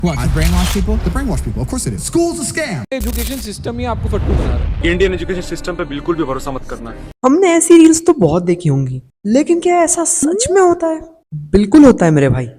What? To brainwash people? To brainwash people. Of course it is. School's a scam. Education system ही आपको फट्टू बना रहा है। इंडियन एजुकेशन सिस्टम पे बिल्कुल भी भरोसा मत करना। हमने ऐसी रील्स तो बहुत देखी होंगी, लेकिन क्या ऐसा सच में होता है? बिल्कुल होता है मेरे भाई।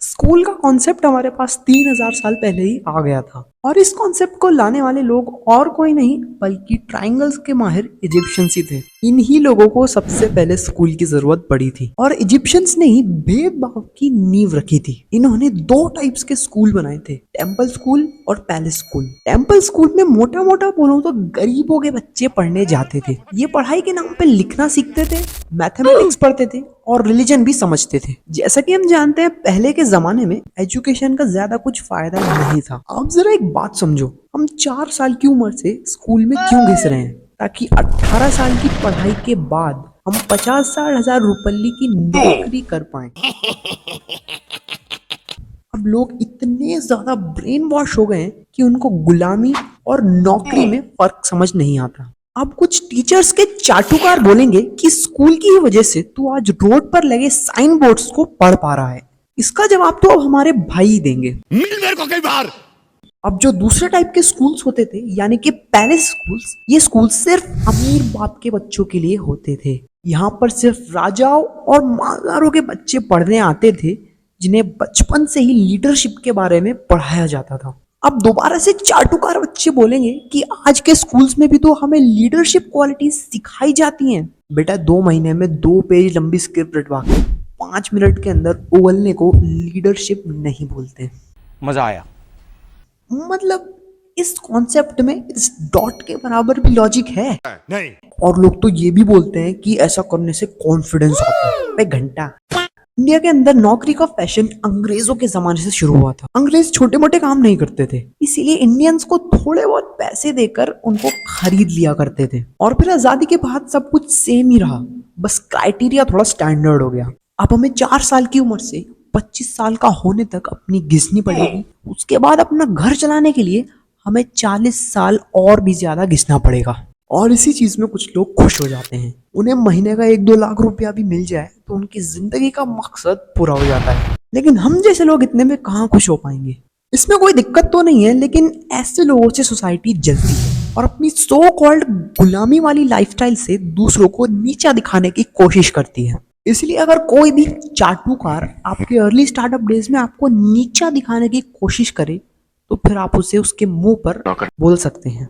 स्कूल का कॉन्सेप्ट हमारे पास 3000 साल पहले ही आ गया था, और इस कॉन्सेप्ट को लाने वाले लोग और कोई नहीं बल्कि ट्रायंगल्स के माहिर इजिप्शियंस ही थे। इन्हीं लोगों को सबसे पहले स्कूल की जरूरत पड़ी थी, और इजिप्शियंस ने ही भेदभाव की नींव रखी थी। इन्होंने 2 टाइप्स के स्कूल बनाए थे, टेम्पल स्कूल और पैलेस स्कूल। टेम्पल स्कूल में मोटा मोटा बोलूं तो गरीबों के बच्चे पढ़ने जाते थे। ये पढ़ाई के नाम पे लिखना सीखते थे, मैथमेटिक्स पढ़ते थे और रिलीजन भी समझते थे। जैसा कि हम जानते हैं, पहले के जमाने में एजुकेशन का ज्यादा कुछ फायदा नहीं था। अब जरा एक बात समझो, हम 4 साल की उम्र से स्कूल में क्यों घिस रहे हैं? ताकि 18 साल की पढ़ाई के बाद हम 50-60 रुपये की नौकरी कर पाए। अब लोग इतने ज्यादा ब्रेन वॉश हो गए हैं कि उनको गुलामी और नौकरी में फर्क समझ नहीं आता। अब कुछ टीचर्स के चाटुकार बोलेंगे कि स्कूल की वजह से तू आज रोड पर लगे साइन बोर्ड्स को पढ़ पा रहा है। इसका जवाब तो अब हमारे भाई देंगे। मिल मेरे को कई बार। अब जो दूसरे टाइप के स्कूल्स होते थे, यानी कि पैलेस स्कूल्स, ये स्कूल सिर्फ अमीर बाप के बच्चों के लिए होते थे। यहाँ पर सिर्फ राजाओं और मालदारों के बच्चे पढ़ने आते थे, जिन्हें बचपन से ही लीडरशिप के बारे में पढ़ाया जाता था। अब दोबारा से चाटुकार बच्चे बोलेंगे कि आज के स्कूल्स में भी तो हमें लीडरशिप क्वालिटी सिखाई जाती हैं। बेटा 2 महीने में 2 पेज लंबी स्क्रिप्ट रटवा के 5 मिनट के अंदर उगलने को लीडरशिप नहीं बोलते। मजा आया। मतलब इस कॉन्सेप्ट में इस डॉट के बराबर भी लॉजिक है नहीं। और लोग तो ये भी बोलते हैं कि ऐसा करने से कॉन्फिडेंस आता है। भाई घंटा। इंडिया के अंदर नौकरी का फैशन अंग्रेजों के जमाने से शुरू हुआ था। अंग्रेज छोटे मोटे काम नहीं करते थे, इसीलिए इंडियंस को थोड़े बहुत पैसे देकर उनको खरीद लिया करते थे। और फिर आजादी के बाद सब कुछ सेम ही रहा, बस क्राइटेरिया थोड़ा स्टैंडर्ड हो गया। अब हमें 4 साल की उम्र से 25 साल का होने तक अपनी घिसनी पड़ेगी। उसके बाद अपना घर चलाने के लिए हमें 40 साल और भी ज्यादा घिसना पड़ेगा। और इसी चीज में कुछ लोग खुश हो जाते हैं। उन्हें महीने का 1-2 लाख रुपया भी मिल जाए तो उनकी जिंदगी का मकसद पूरा हो जाता है। लेकिन हम जैसे लोग इतने में कहाँ खुश हो पाएंगे? इसमें कोई दिक्कत तो नहीं है, लेकिन ऐसे लोगों से सोसाइटी जलती है और अपनी सो कॉल्ड गुलामी वाली लाइफस्टाइल से दूसरों को नीचा दिखाने की कोशिश करती है। इसलिए अगर कोई भी चाटुकार आपके अर्ली स्टार्टअप डेज में आपको नीचा दिखाने की कोशिश करे, तो फिर आप उसे उसके मुंह पर बोल सकते हैं।